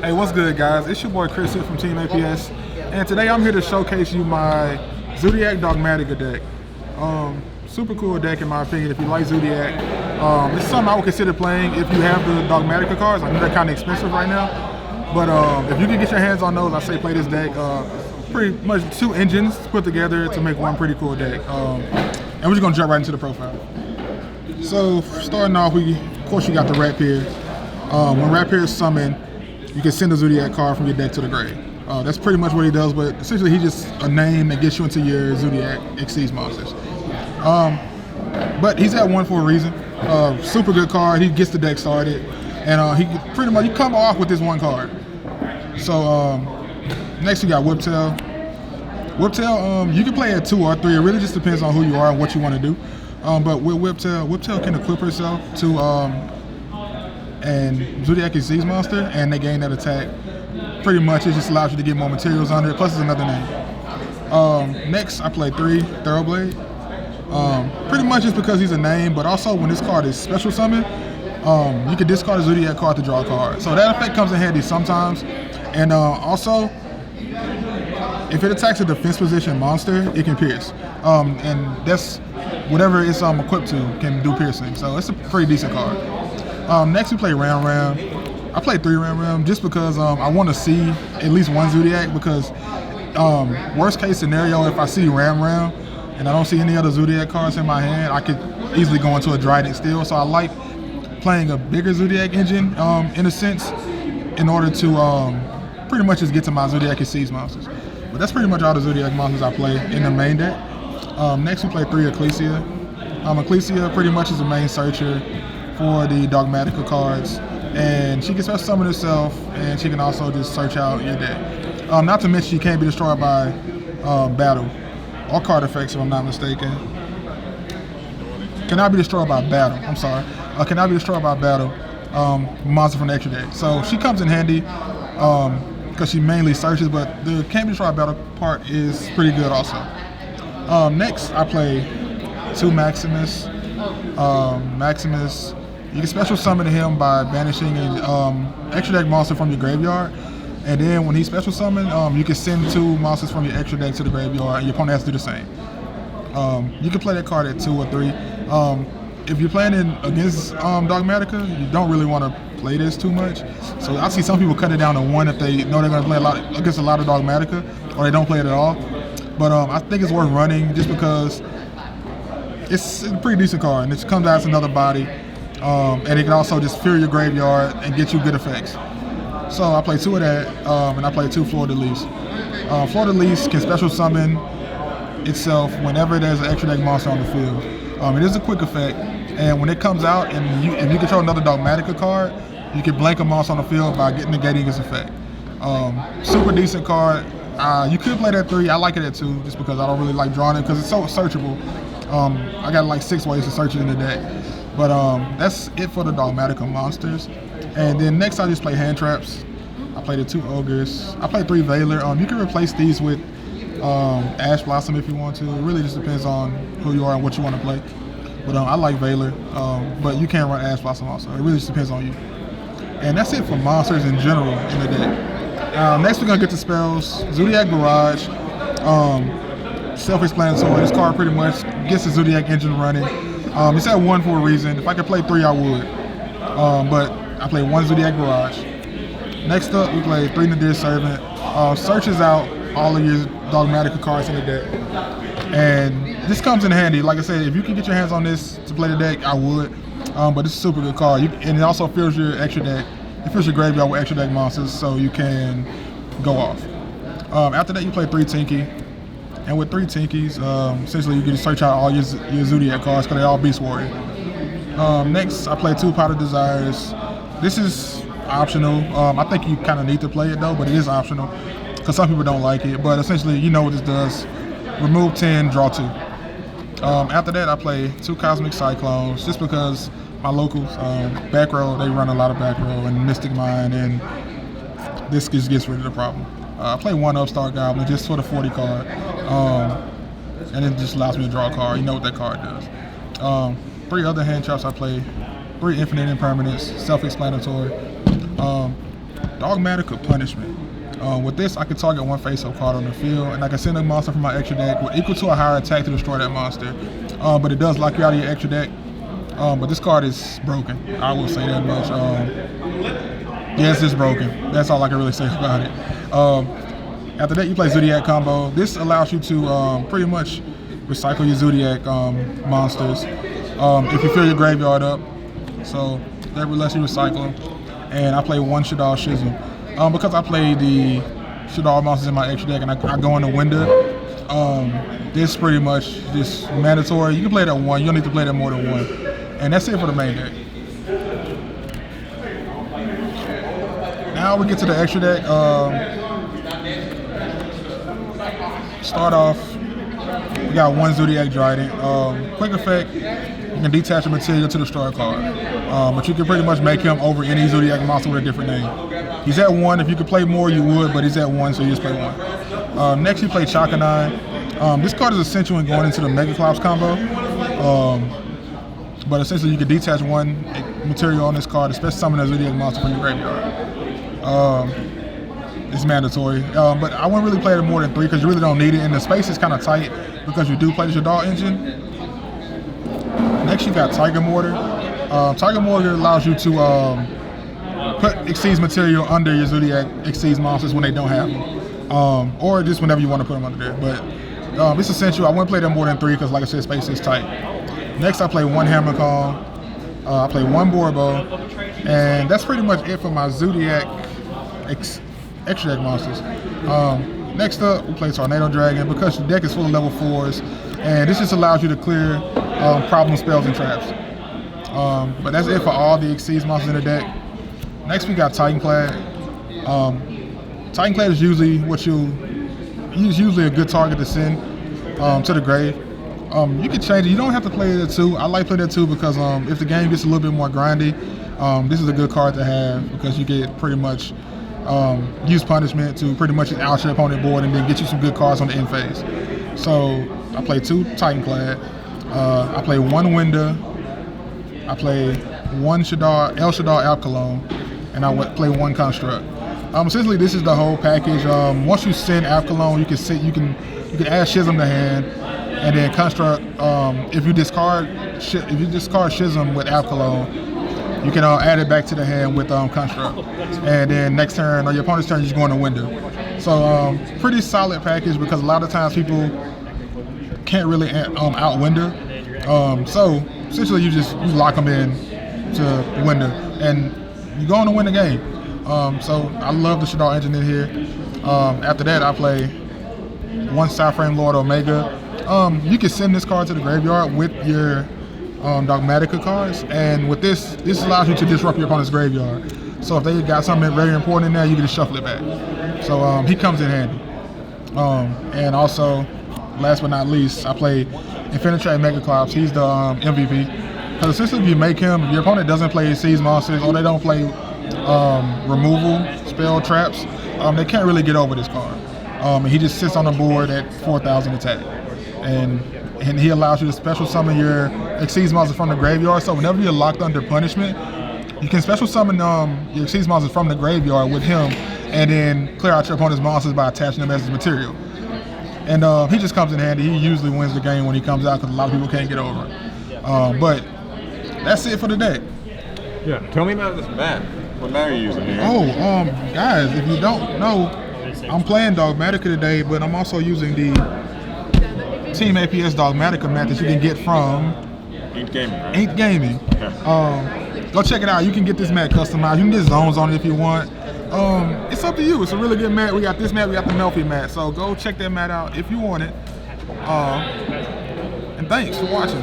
Hey, what's good, guys? It's your boy Chris here from Team APS, and today I'm here to showcase you my Zoodiac Dogmatika deck. Super cool deck in my opinion. If you like Zoodiac, it's something I would consider playing if you have the Dogmatika cards. I know they're kind of expensive right now, but if you can get your hands on those, I say play this deck. Pretty much 2 engines put together to make one pretty cool deck. And we're just gonna jump right into the profile. So starting off, of course you got the Rapier. When Rapier is summoned, you can send a Zoodiac card from your deck to the grave. That's pretty much what he does, but essentially he's just a name that gets you into your Zoodiac Exceeds monsters. But he's at 1 for a reason. Super good card. He gets the deck started, and he pretty much you come off with this 1 card. So next you got Whiptail. Whiptail, you can play at 2 or 3. It really just depends on who you are and what you want to do. But with Whiptail can equip herself to and Zoodiac Exceeds monster, and they gain that attack. Pretty much it just allows you to get more materials under it, plus it's another name. Next I play 3 Thoroughblade. Pretty much just because he's a name, but also when this card is special summon, you can discard a Zoodiac card to draw a card. So that effect comes in handy sometimes. And also, if it attacks a defense position monster, it can pierce. And that's whatever it's equipped to can do piercing. So it's a pretty decent card. Next we play Ram Ram. I play 3 Ram Ram just because I want to see at least 1 Zoodiac, because worst case scenario, if I see Ram Ram and I don't see any other Zoodiac cards in my hand, I could easily go into a Trident Steel. So I like playing a bigger Zoodiac engine in a sense, in order to pretty much just get to my Zoodiac Exceeds monsters. But that's pretty much all the Zoodiac monsters I play in the main deck. Next we play 3 Ecclesia. Ecclesia pretty much is the main searcher for the Dogmatika cards, and she can special summon herself, and she can also just search out your deck. Not to mention she can't be destroyed by battle or card effects, if I'm not mistaken. Cannot be destroyed by battle. I'm sorry. Cannot be destroyed by battle. Monster from the extra deck. So she comes in handy because she mainly searches, but the can't be destroyed by battle part is pretty good also. Next I play 2 Maximus. Maximus, you can special summon him by banishing an extra deck monster from your graveyard, and then when he special summon, you can send 2 monsters from your extra deck to the graveyard, and your opponent has to do the same. You can play that card at 2 or 3. If you're playing it against Dogmatika, you don't really want to play this too much. So I see some people cut it down to 1 if they know they're going to play against a lot of Dogmatika, or they don't play it at all. But I think it's worth running just because it's a pretty decent card, and it comes out as another body, and it can also just fill your graveyard and get you good effects. So I play 2 of that, and I play 2 Fleur de Lis. Fleur de Lis can special summon itself whenever there's an extra deck monster on the field. It is a quick effect, and when it comes out, and if you control another Dogmatika card, you can blank a monster on the field by negating its effect. Super decent card. You could play that 3. I like it at 2 just because I don't really like drawing it because it's so searchable. I got like 6 ways to search it in the deck. But that's it for the Dogmatika monsters. And then next I just play hand traps. I play the 2 Ogres. I play 3 Veiler. You can replace these with Ash Blossom if you want to. It really just depends on who you are and what you want to play. But I like Veiler. But you can run Ash Blossom also. It really just depends on you. And that's it for monsters in general in the deck. Next we're going to get to spells. Zoodiac Barrage. Self-explanatory. This card pretty much gets the Zoodiac engine running. It's at 1 for a reason. If I could play 3, I would. But I play 1 Zoodiac Barrage. Next up, we play 3 Nadir Servant. Searches out all of your Dogmatika cards in the deck. And this comes in handy. Like I said, if you can get your hands on this to play the deck, I would. But it's a super good card. And it also fills your extra deck. It fills your graveyard with extra deck monsters, so you can go off. After that, you play 3 Tinky. And with 3 Tinkies, essentially you can search out all your Zoodiac cards because they're all Beast Warrior. Next, I play 2 Powder Desires. This is optional. I think you kind of need to play it though, but it is optional because some people don't like it. But essentially, you know what this does. Remove 10, draw 2. After that, I play 2 Cosmic Cyclones just because my locals, back row, they run a lot of back row and Mystic Mine, and this just gets rid of the problem. I play 1 Upstart Goblin just for the 40 card. And it just allows me to draw a card. You know what that card does. 3 other hand traps I play. 3 Infinite Impermanence, self-explanatory. Dogmatika Punishment. With this, I can target one face-up card on the field, and I can send a monster from my extra deck with equal to a higher attack to destroy that monster. But it does lock you out of your extra deck. But this card is broken. I will say that much. Yes, it's broken. That's all I can really say about it. After that, you play Zoodiac combo. This allows you to pretty much recycle your Zoodiac monsters if you fill your graveyard up. So that lets you recycle them. And I play one Shadar Schism. Because I play the Shadar monsters in my extra deck and I go in the window, this pretty much just mandatory. You can play that one. You don't need to play that more than one. And that's it for the main deck. Now we get to the extra deck. Start off, we got one Zoodiac Dryden. Quick effect, you can detach a material to destroy a card. But you can pretty much make him over any Zoodiac monster with a different name. He's at 1. If you could play more, you would, but he's at 1, so you just play 1. Next, you play Chakanai. This card is essential in going into the Mega Clops combo. But essentially, you can detach one material on this card, especially summon a Zoodiac monster from your graveyard. It's mandatory. But I wouldn't really play it more than 3 because you really don't need it, and the space is kind of tight because you do play the Shadar engine. Next, you got Tiger Mortar. Tiger Mortar allows you to put Exceeds material under your Zoodiac Exceeds monsters when they don't have them, or just whenever you want to put them under there. But it's essential. I wouldn't play them more than 3 because, like I said, space is tight. Next, I play one Hammer Kong. I play one Borbo, and that's pretty much it for my Zoodiac extra deck monsters. Next up, we play Tornado Dragon because your deck is full of level 4s, and this just allows you to clear problem spells and traps. But that's it for all the Exceeds monsters in the deck. Next, we got Titanclad. Titanclad is usually usually a good target to send to the grave. You can change it. You don't have to play it at 2. I like playing it at 2 because if the game gets a little bit more grindy, this is a good card to have because you get pretty much use punishment to pretty much out your opponent board and then get you some good cards on the end phase. So I play 2 Titanclad. I play 1 Winda. I play 1 Shadar, El Shadar Alkalone, and I play 1 Construct. Essentially, this is the whole package. Once you send Alkalone, you can add Schism to hand, and then Construct. If you discard Schism with Alkalone, you can add it back to the hand with Construct, and then next turn or your opponent's turn, you just go in the window. So pretty solid package because a lot of times people can't really out window. So essentially, you lock them in to window, and you go on to win the game. So I love the Shadar engine in here. After that, I play 1 Sideframe Lord Omega. You can send this card to the graveyard with your Dogmatika cards, and with this allows you to disrupt your opponent's graveyard. So if they got something very important in there, you can just shuffle it back. So he comes in handy. And also, last but not least, I play Infinitrate Mega Clops. He's the MVP. Because essentially, if you make him, if your opponent doesn't play Seas monsters or they don't play removal spell traps, they can't really get over this card. And he just sits on the board at 4,000 attack. And he allows you to special summon your Exceeds monster from the graveyard. So whenever you're locked under punishment, you can special summon your Exceeds monsters from the graveyard with him, and then clear out your opponent's monsters by attaching them as his material. And he just comes in handy. He usually wins the game when he comes out because a lot of people can't get over it. But that's it for the deck. Yeah, tell me about this mat. What mat are you using here? Oh, guys, if you don't know, I'm playing Dogmatika today, but I'm also using the Team APS Dogmatika mat that you can get from Inked Gaming, right? Inked Gaming. Go check it out. You can get this mat customized. You can get zones on it if you want. It's up to you. It's a really good mat. We got this mat. We got the Melfi mat. So go check that mat out if you want it. And thanks for watching.